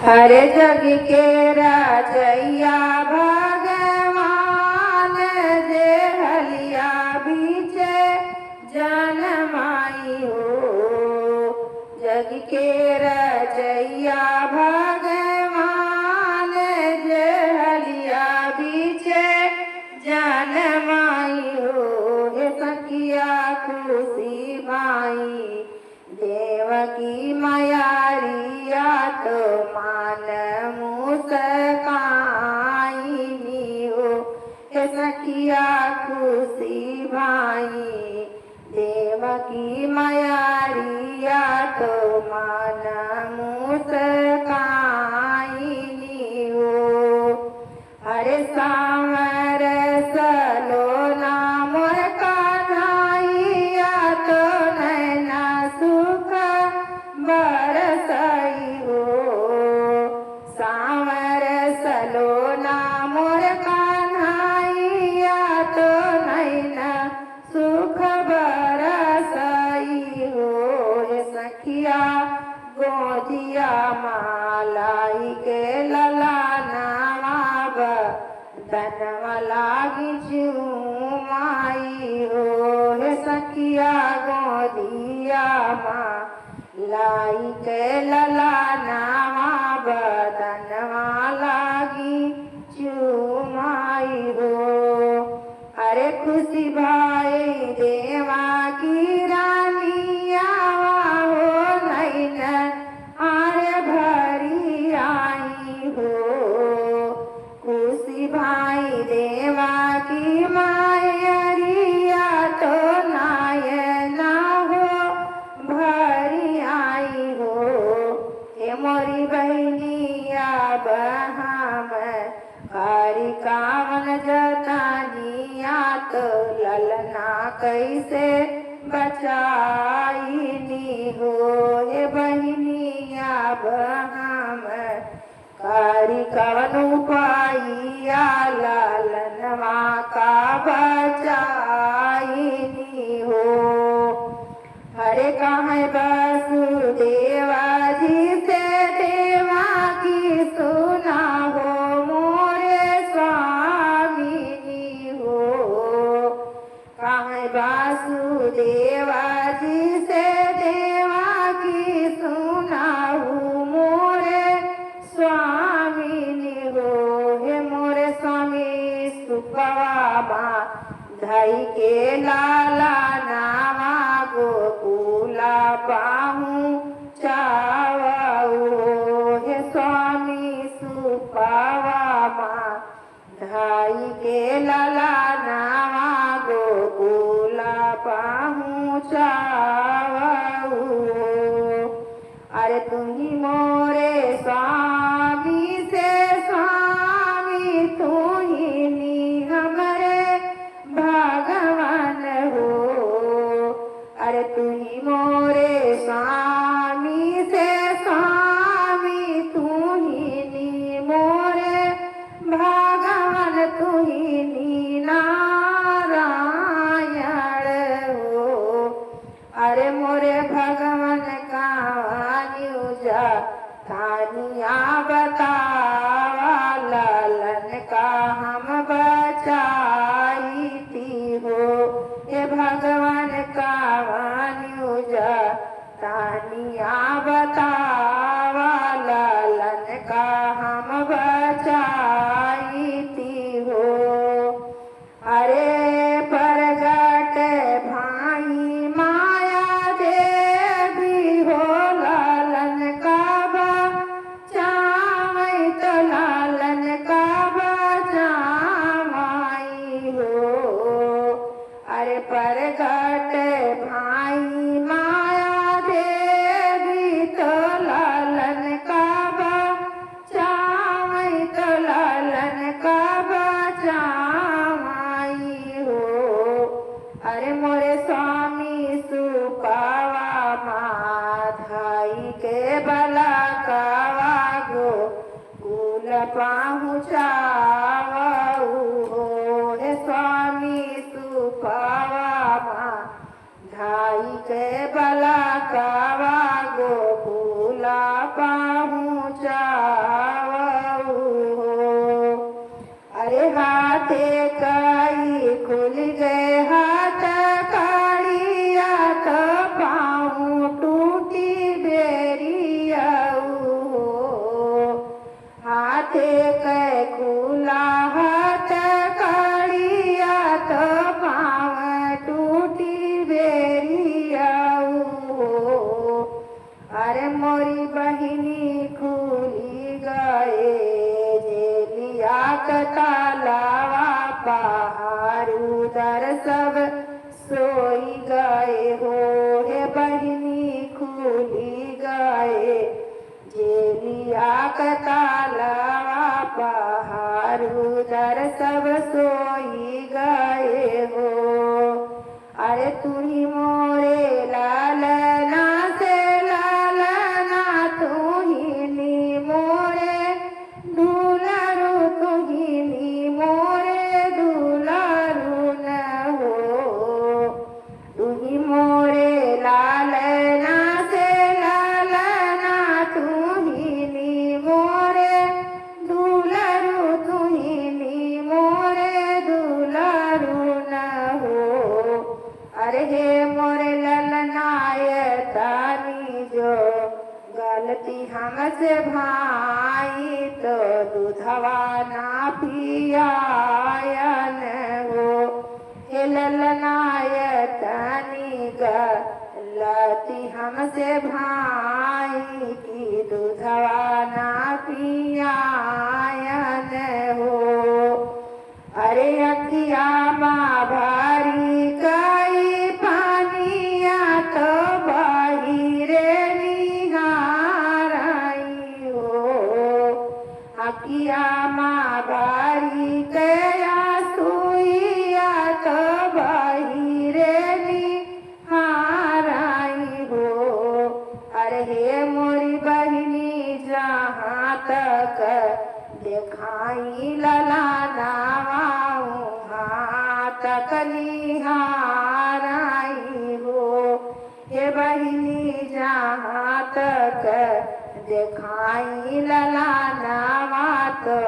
हर जग के राजैया भगवान जे हलिया बीचे जनमाई हो। जग के राजैया भगवान जे हलिया बीचे जनमाई हो। हे सखिया खुशी माई देवकी मयारिया तो मान मुस्काइनी हो। हे सखिया खुशी भाई देवकी मयारिया तो मान मुस्काइनी हो। हरे सामर सलोना मोर कन्हैया तो नैना सुख बरसई हो। सामर सलोना मोर कन्हैया तो नैना सुख बरसई हो। हे सखिया गोदिया मालाई के ललाना धनवा लागी चूमाई हो। हे सखिया गोदिया माँ लाई के ललानावा बदनवा लागी चूमाई हो। अरे खुशी भाई देवा की रानिया हो नैन आरे भरी आई हो। खुशी भाई देवा की मायरिया तो नायना हो भरी आई हो। हे मोरी बहनिया बहाम हरि कावन जतानिया तो ललना कैसे बचाईनी हो। हे बहनिया बहाम हरि कवन उपाइया लालनवा का बचाईनी हो। हरे कहाँ वसुदेवा जी से देवा की सुना हो मोरे स्वामिनी हो। कहाँ वासुदेवा जी से देवा की सुना हो मोरे स्वामिनी हो। हे मोरे स्वामी सुखवा धई के लाला नामा गोकुला पाहू चावो। हे स्वामी सुखवा धई के लाला नामा गोकुला पाहू चावो। अरे तुम्ही मोरे स्वामी से स्वामी तुम्ही नी हमरे भगवान हो। अरे तुम्ही मोरे स्वामी से स्वामी तुम्ही नी मोरे भगवान तुम्ही नी नारायण हो। अरे मोरे भगवान थानिया बतावा लालन का हम बचाई थी हो। हे भगवान का वान्युजा थानिया बतावा लालन का हम बचाई थी हो। अरे परगट भाई माया देवी हो लालन का बचावई तो लालन का बचावाई हो। अरे परगट भाई माया देवी तो लालन का बचावई तो लालन का बचावाई हो। अरे मोरे स्वामी सुपावा माधाई के बला कावा गो कुल पहुँचावू हो। हे स्वामी सुपावा माधाई के बला कावा गो कुल पहुँचा नदिया कतालावा पहाड़ू दर सब सोई गए हो। अरे तू ही मोरे लालना से लालना, तू ही नी मोरे दुलारू, तू ही नी मोरे दुलारू न हो। तू ही मोरे लालना से लालना, तू ही नी मोरे दुलारू, तू ही नी मोरे दुलारू न हो। अरे हे मोरे ललनाय तानी, जो गलती हमसे भाई तो दूधवा ना पियायन हो। हे ललनाय तानी, गलती हमसे भाई की दूधवा ना पियायन हो। अरे अखिया माँ भारी कई पानिया तो बाहिरे निहाराई हो। अखिया माँ भारी कया सुइया तो बाहिरे निहाराई हो। अरे हे मोरी बहिनी जहाँ तक देखाई ललानावा, तक निहाराई हो। हे बहिनी जहाँ तक देखाई ललानावा, तो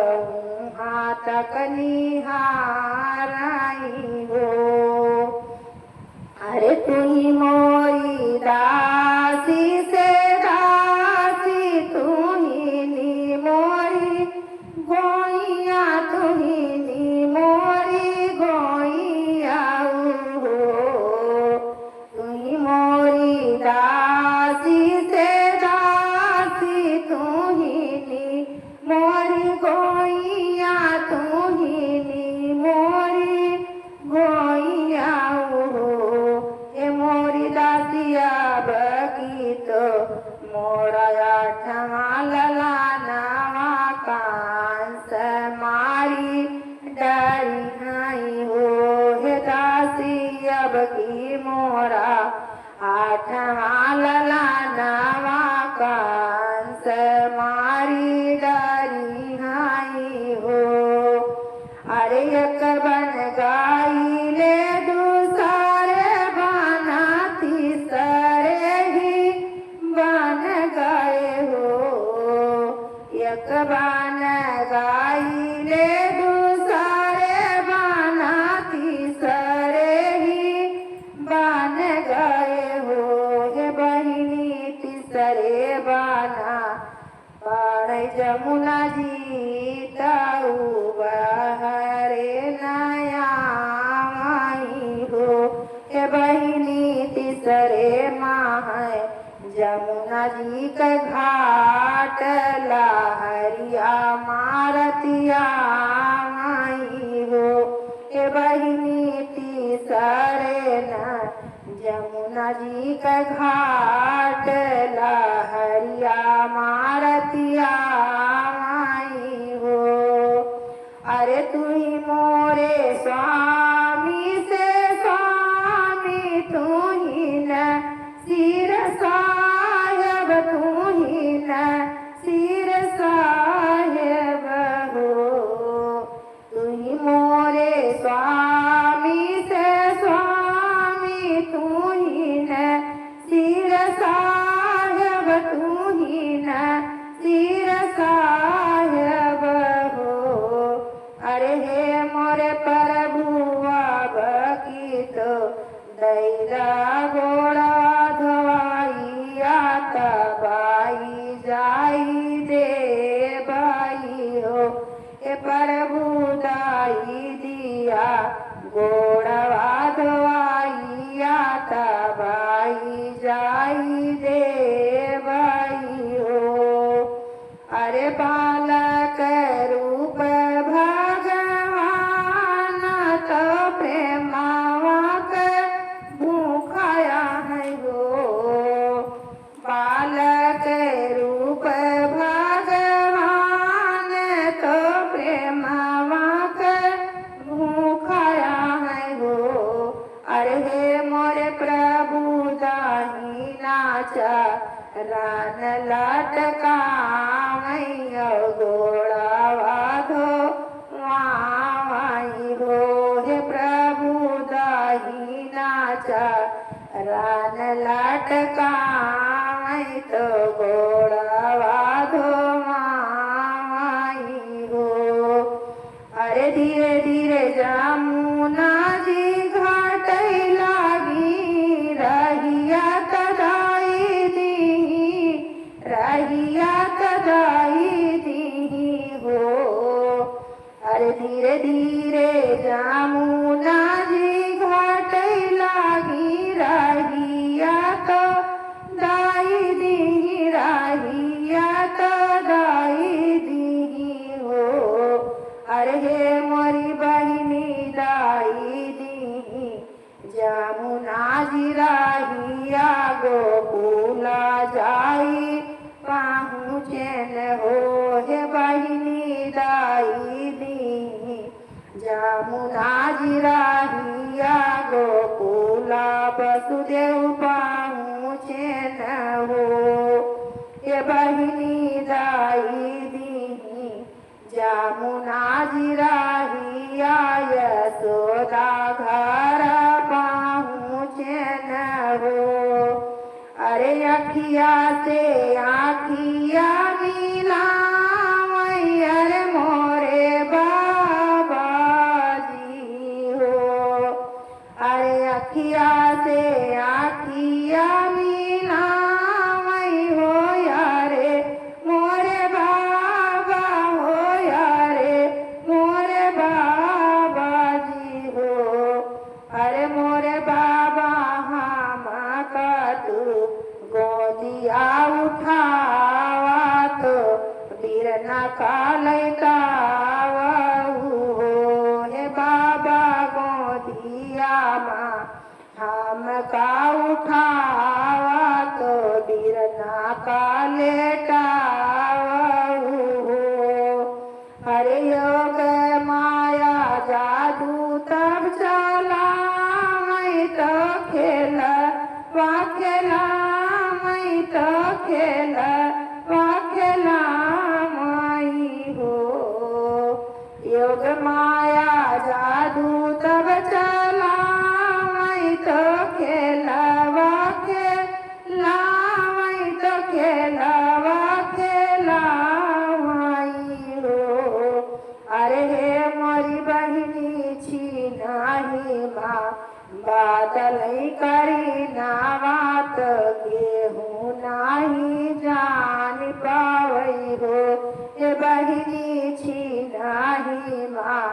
वहाँ तक निहाराई हो। अरे तू ही मोरी दासी से दासी, तू ही नी मोरी गोइया, तू ही नी मोरी गोइया हो। तू ही मोरी दासी से दासी, तू ही नी मोरी गोइया, तू ही नी मोरी गोइया हो। ए मोरी दासिया बकी तो मोरा आठवा ललानावा, कांस मारी डरी नहीं हो। हे दासी अब की मोरा आठवा ललानावा, कांस मारी डरी नहीं हो। अरे एक बन गाई ले दूसरे बना, तीसरे ही बन गए हो। एक बन गाई ले दूसरे बना, तीसरे ही बन गए हो। हे बहिनी तीसरे बना पाड़े जमुना जी ताऊ बहरे नया माई हो। हे बहिनी तीसरे माह जमुना जी के घाट, लहरिया मारतिया माई हो। हे बहिनी तीसरे न जमुना जी के घाट, लहरिया मारतिया माई हो। अरे तू ही मोरे स्वामी से स्वामी, तू ही न सिर साहेब, तू ही न सिर साहेब हो। तू ही मोरे स्वामी से स्वामी, तू ही न सिर साहेब, तू ही न सिर साहेब हो। अरे हे मोरे प्रभुआ बकी तो दैरा गोड़ा धोवाइया, तबाई जाई दे बाई हो। हे प्रभु दाई दिया गोड़वा धोवाइया, तबाई जाई दे बाई हो। अरे बालक रूप भगवान, तो प्रेमावा के भूखाया है हो। बालक रूप भगवान, छटकावै तो गोड़वा धोवाई हो। अरे धीरे धीरे जमुना जी घाट लागी रहिया तदाई दीही रहिया तदाई दीही हो। अरे धीरे धीरे जमुना जी घाट लागी रहिया तदाई दीही रहिया तदाई दीही हो। अरे हे मोरी बहिनी दाई दीही जमुना जी रहिया गोकुला जाई पहुँचन हो। हे बहिनी दाई दीही जमुना जी रहिया गोकुला वसुदेव पहुँचन हो। हे बहिनी दाई दीही जमुना जी रहिया यशोदा घर पहुँचन हो। अरे अखिया से आखिया मिलावै अरे मोरे बाबा जी हो। अरे अखिया से आखिया मिलावै हो यारे मोरे बाबा हो यारे मोरे बाबा जी हो। अरे मोरे बाबा हम तू गोदिया उठावा तो बिरना कालतावू हो। हे बाबा गोदिया माँ हम का उठावा तो बिरना कालतावू हो। हरे योग माया जादू तब चला मैं तो खेल वाखेला मैं तो खेल वाखेला माई हो। योग माया जादू तब चला मैं तो खेल वाखेला मैं तो खेल वाखेला माई हो। अरे हे मोरी बहिनी छी नाही माँ बादल करी नावात गेहूँ नाही जान पावई हो। हे बहिनी छी नाही माँ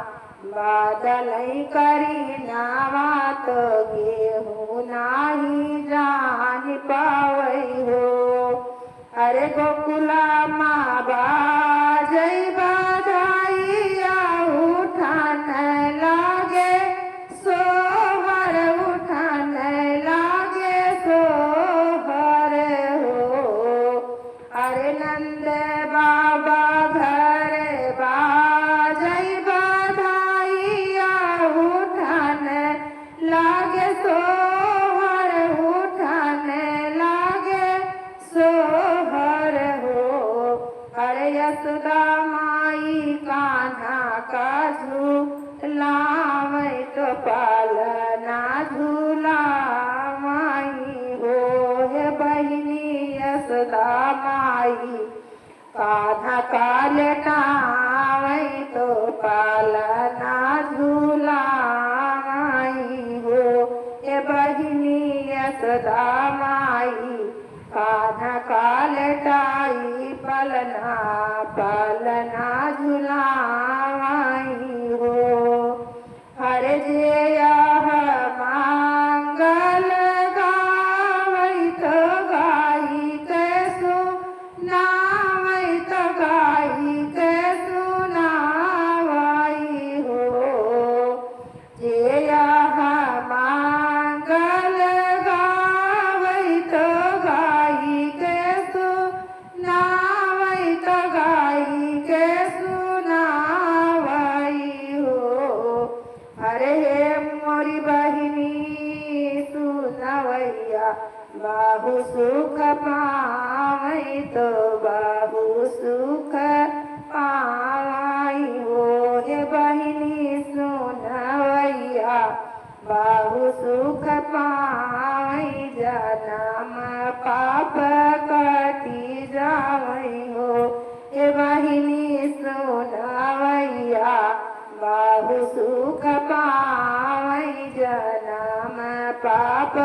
बादल करी नावात गेहूँ नाही जान पावई हो। अरे गोकुला माँ बाजै बधाइया उठान लागे सोहर उठान लागे सोहर हो। अरे नंद बाबा घर बाजै बधाइया उठान लागे सोहर उठान लागे सोहर हो। अरे यशोदा माई कान्हा का झूलावै तो पालना झूलावई हो। हे बहिनी यशोदा माई कान्हा का लेटावै तो पालना झूलावई हो। हे बहिनी यशोदा माई कान्हा का लेटाई पलना पलना झुलावई हो। हरे जे यह मांगल गावै तो गाई के सुनावै तो गाई के सुनावई हो। जे यह मांगल गावै तो गाई के सुनावै तो गाई के सुनावई हो। अरे हे मोरी बहिनी सुनवैया बाहु सुख पावै तो बाहु सुख पावई हो। हे बहिनी सुनवैया बाहु सुख पावई जन्म पाप कटी जावई हो। हे बहिनी सुनवैया बाहु सुख पावई जन्म पाप